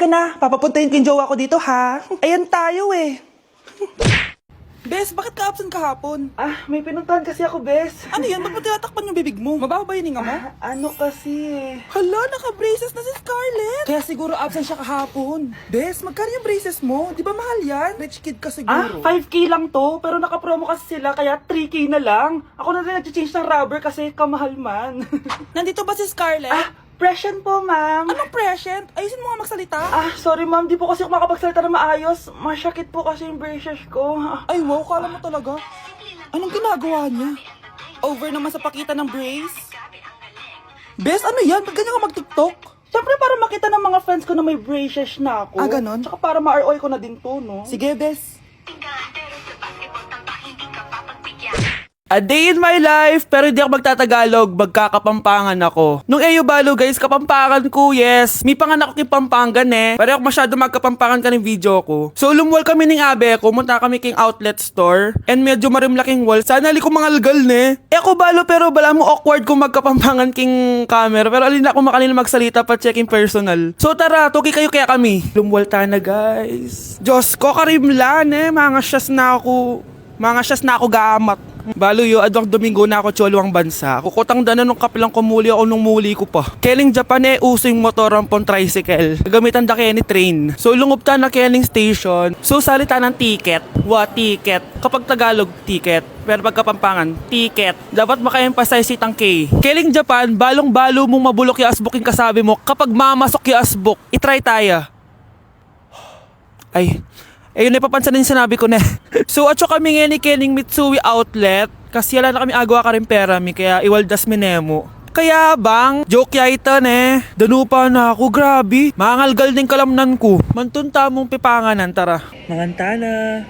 Halika na, papapuntahin ko yung jowa ko dito ha. Ayan tayo eh. Bes, bakit ka absent kahapon? May pinuntahan kasi ako, Bes. Ano yan? Ba't mo tinatakpan yung bibig mo? Mabaho ba yung hinga mo? Ano kasi? Hala, naka-braces na si Scarlett. Kaya siguro absent siya kahapon. Bes, magkano yung braces mo? Di ba mahal yan? Rich kid ka siguro. 5K lang to, pero naka-promo kasi sila, kaya 3K na lang. Ako na rin nag-change ng rubber kasi kamahal man. Nandito ba si Scarlett? Present po, ma'am. Anong present? Ayusin mo nga magsalita. Sorry ma'am, di po kasi ako makapagsalita na maayos. Masyakit po kasi yung braces ko. Ay wow, kala mo talaga. Anong ginagawa niya? Over naman sa pakita ng brace? Bes, ano yan? Ba't ganyan ka mag-tiktok? Siyempre para makita ng mga friends ko na may braces na ako. Ganon? Tsaka para ma-ROI ko na din to, no? Sige, Bes. A day in my life, pero hindi ako magtatagalog, magkakapampangan ako. Nung Eyo Balo guys, kapampangan ko, yes. May panganak ko kay Pampangan eh. Pero ako masyado magkapampangan ka ng video ko. So lumwal kami ng abe ko, munta kami king outlet store. And medyo marimlaking wall. Sana li ko mangalgal ne. Ako Balo pero bala mo awkward kung magkapampangan king camera. Pero alin ako makanila magsalita pa checking personal. So tara, tuki kayo kaya kami. Lumwal ta na guys. Diyos ko, karimlan eh. Mga syas na ako gamat. Balo yo, adwang Domingo na ako cholo ang bansa. Kukutang dana nung kapilang kumuli ako nung muli ko pa. Keling Japan eh, uso yung motor ang pon tricycle. Gamitan da kaya ni train. So lungop ta na Keling station. So salita ng ticket. Ticket. Kapag Tagalog, ticket. Pero pag Kapampangan, ticket. Dapat maka-emphasize itang K. Keling Japan, balong-balo mong mabulok yung asbok yung kasabi mo. Kapag mamasok yung asbok, itry tayo. Ay, ayun na papansin din sinabi ko na. So atso kami nga ni Kening Mitsui outlet. Kasi wala na kami agawa ka rin pera mi. Kaya iwaldas mi nemo. Kaya bang, joke yaitan eh. Danupa na ako, grabe. Mangalgal din kalamnan ko. Mantunta mong pipanganan, tara. Manganta na.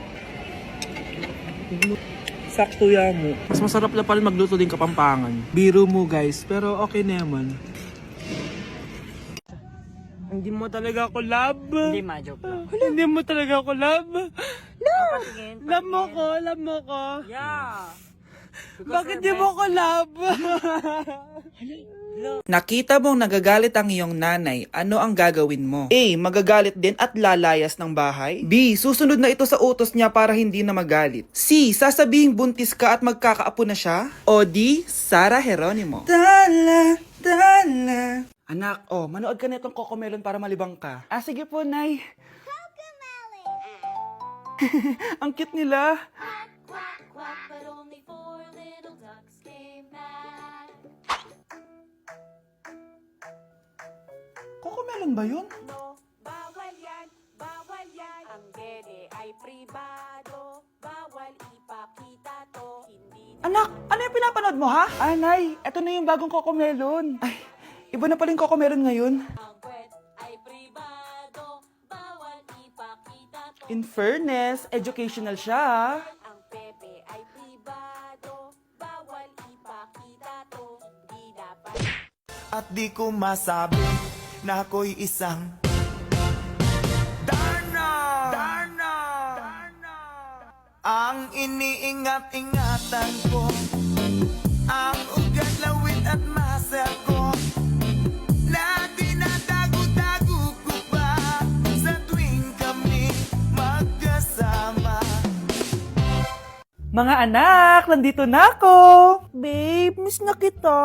Sakto ya mo. Mas masarap na pa rin magluto din Kapampangan. Biro mo guys, pero okay naman. Hindi mo talaga ako love. Hindi ma, joke lang. Hindi mo talaga ako love. Patingin. Love mo ko. Yeah. Bakit di mo ko love? Nakita mong nagagalit ang iyong nanay, ano ang gagawin mo? A. Magagalit din at lalayas ng bahay. B. Susunod na ito sa utos niya para hindi na magalit. C. Sasabihing buntis ka at magkakaapo na siya. O D. Sara Geronimo. Dala. Anak, manood ka na itong Cocomelon para malibang ka. Sige po, Nay. Ang cute nila. Quack, quack, but only four little ducks came back. Cocomelon ba yun? No, bawal yan, bawal yan. Ang gene ay pribado, bawal ipakita to. Hindi Anak, ano yung pinapanood mo, ha? Nay, eto na yung bagong Cocomelon. Ay, iba na pala yung Cocomelon ngayon. ang kwet ay pribado, bawal ipakita to. In fairness, educational siya, ha? Ang pepe ay pribado, bawal ipakita to. Hindi dapat. At di ko masabi na ako'y isang Darna! Ang iniingat-ingatan ko, ang ugat, lawit at muscle ko, na dinadago-dago ko pa sa tuwing kami magkasama. Mga anak, nandito na ako! Babe, miss na kita.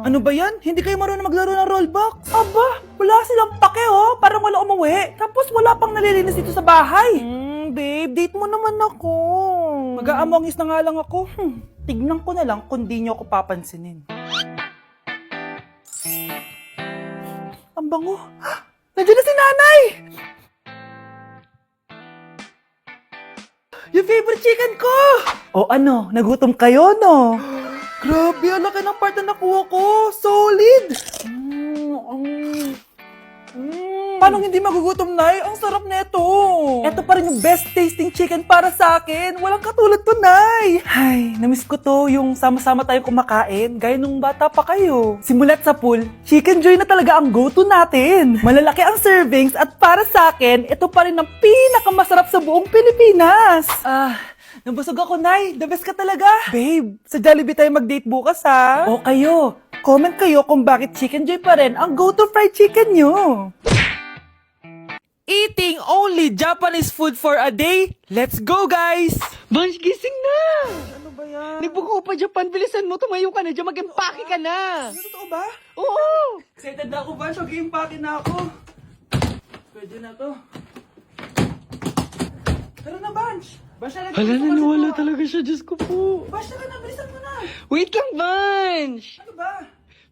Ano ba yan? Hindi kayo marunong maglaro ng rollbox? Aba, wala silang pake parang wala umuwi. Tapos wala pang nalilinis dito sa bahay. Babe, date mo naman ako. Mag-aamongis na nga lang ako. Tignan ko na lang kung di nyo ako papansinin. Ang bango. Nandiyan na si nanay! Yung favorite chicken ko! O ano, nagutom kayo, no? Grabe, ang laki ng part na nakuha ko. Solid! Paano hindi magugutom, Nay? Ang sarap nito. Ito pa rin yung best tasting chicken para sa akin. Walang katulad to, Nay. Ay, namiss ko to yung sama-sama tayong kumakain, gaya nung bata pa kayo. Simulat sa pool, Chicken Joy na talaga ang go-to natin. Malalaki ang servings at para sa akin, ito pa rin ang pinakamasarap sa buong Pilipinas. Nabusog ako, Nay. The best ka talaga. Babe, sa Jollibee tayo mag-date bukas, ha? O kayo, comment kayo kung bakit Chicken Joy pa rin ang go-to fried chicken nyo. only Japanese food for a day. Let's go, guys! Bansh, gising na! Ano ba yan? Nagbuko pa Japan, bilisan mo, tumayo ka na dyan, mag-empake ka na! Totoo ba? Oo! Excited na ako, Bansh. Mag-i-impake na ako. Pwede na to. Tara na, Bansh. Bansh, Hala, naniwala talaga siya, Diyos ko po. Bansh, tara na. Bilisan mo na. Wait lang, Bansh! Ano ba?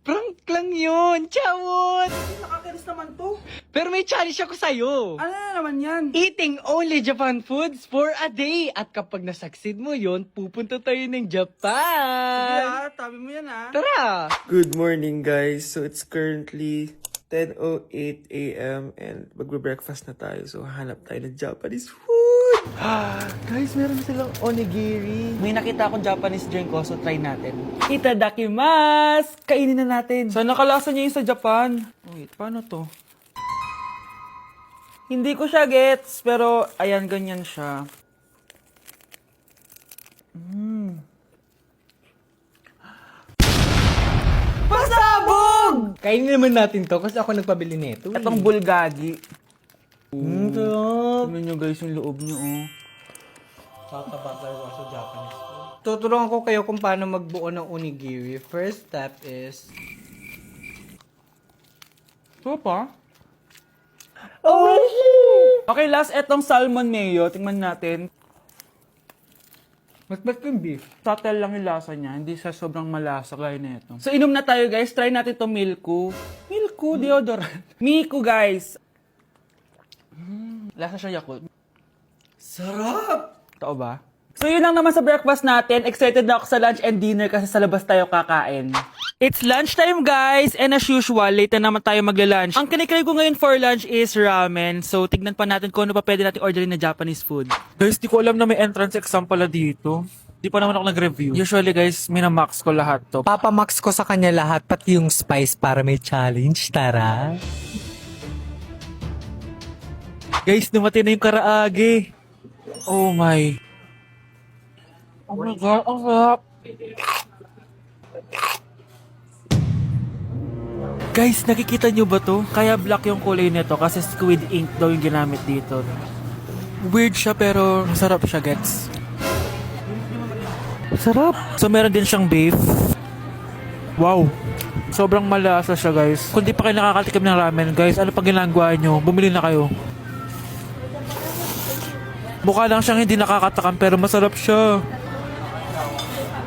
Prank lang yun, chawot! Nakakiris naman to. Pero may challenge ako sa'yo. Ano na naman yan? Eating only Japan foods for a day. At kapag nasucceed mo yon, pupunta tayo ng Japan. Tabi mo yan Tara! Good morning, guys. So, it's currently 10:08 a.m. and magbe-breakfast na tayo. So, hanap tayo ng Japanese food. Guys, meron silang onigiri. May nakita akong Japanese drink ko, so try natin. Itadakimasu! Kainin na natin. So, nakalasa niya yung sa Japan. Wait, paano to? Hindi ko siya gets, pero ayan, ganyan siya. Pasabog! Kainin naman natin to kasi ako nagpabili nito. Itong bulgagi. Sarap. Tignan nyo guys yung loob nyo, oh. Sa Japanese food. Tuturuan ko kayo kung paano magbuo ng onigiri. First step is... Ito pa? Okay, last etong salmon mayo. Tingnan natin. Mas ba't yung beef? Subtle lang yung lasa niya. Hindi siya sobrang malasa gaya na ito. So, inom na tayo, guys. Try natin to Milku. Milku, deodorant. Miku, guys. Lasa siya Yakult. Sarap! Totoo ba? So, yun lang naman sa breakfast natin. Excited na ako sa lunch and dinner kasi sa labas tayo kakain. It's lunchtime, guys! And as usual, late na naman tayo magla-lunch. Ang kinikrave ko ngayon for lunch is ramen. So, tignan pa natin kung ano pa pwede natin orderin na Japanese food. Guys, di ko alam na may entrance exam pala dito. Di pa naman ako nag-review. Usually, guys, minamax ko lahat to. Papamax ko sa kanya lahat, pati yung spice para may challenge. Tara! Guys, dumating na yung karaage. Oh my. Oh my God, ang sarap. Guys, nakikita nyo ba to? Kaya black yung kulay nito kasi squid ink daw yung ginamit dito. Weird siya pero masarap siya, gets. Sarap. So meron din siyang beef. Wow. Sobrang malasa siya, guys. Kung di pa kayo nakakatikim ng ramen, guys, ano pang ginagawa nyo? Bumili na kayo. Mukha lang siyang hindi nakakatakam pero masarap siya.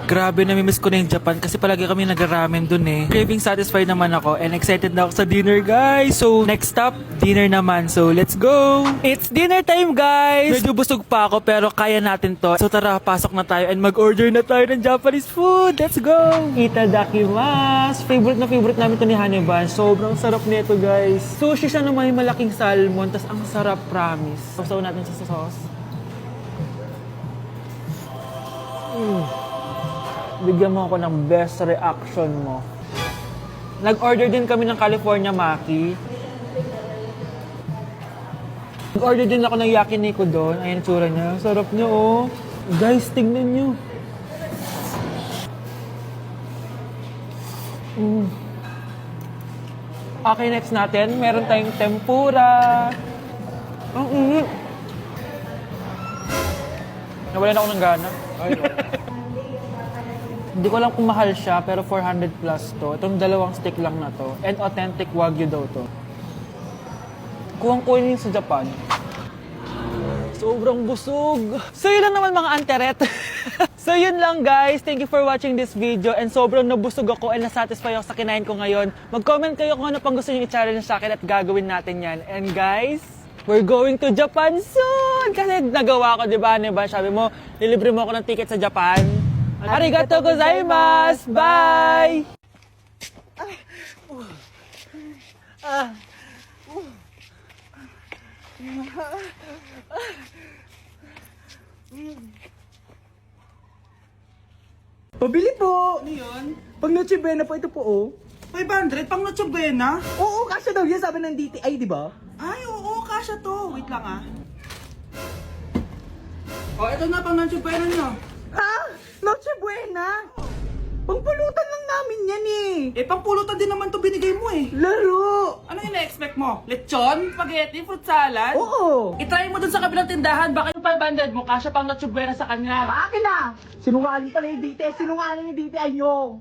Grabe, namimiss ko na yung Japan kasi palagi kami nag-ramen dun eh. Craving satisfied naman ako and excited na ako sa dinner, guys. So, next stop, dinner naman. So, let's go! It's dinner time, guys! Medyo busog pa ako pero kaya natin to. So, tara, pasok na tayo and mag-order na tayo ng Japanese food. Let's go! Itadakimasu! Favorite namin to ni Haniban. Sobrang sarap nito, guys. Sushi siya na may malaking salmon, tas ang sarap, promise. Sausaw natin sa sauce. Bigyan mo ako ng best reaction mo. Nag-order din kami ng California Maki. Nag-order din ako ng yakiniku doon. Ayan tsura niya. Sarap niya, oh. Guys, tignan niyo. Okay, next natin. Meron tayong tempura. Ang init. Nawalan ako ng gana. Hindi ko alam kung mahal siya, pero 400 plus to. Itong dalawang stick lang na to. And authentic Wagyu daw to. Kuwang-kuwin sa Japan. Sobrang busog. So yun lang naman mga anteret. So yun lang guys. Thank you for watching this video. And sobrang nabusog ako and nasatisfy ako sa kinain ko ngayon. Mag-comment kayo kung ano pang gusto nyo i-challenge sa akin at gagawin natin yan. And guys, we're going to Japan soon! Kasi nagawa ko, di ba? Sabi mo, lilibre mo ako ng ticket sa Japan. Arigatou gozaimasu! Bye! Pabili po! Ano yun? Pag Noche Buena po, ito po, oh. 500? Pang Noche Buena? Oo, kasya daw yan, sabi ng DTI, di ba? Ay, oo, kasha to. Wait lang ah. Oh, ito na pang Noche Buena nyo. Ha? Noche Buena? Pangpulutan lang namin yan eh. Eh, pangpulutan din naman to binigay mo eh. Laro! Ano yung na-expect mo? Lechon? Spaghetti? Fruit salad? Oo! I-try mo dun sa kabilang tindahan, baka yung 500 mo, kasya pang natsubwera sa kanya. Akin na! Sinungaling pala yung dite, sinungaling yung dite, ayo!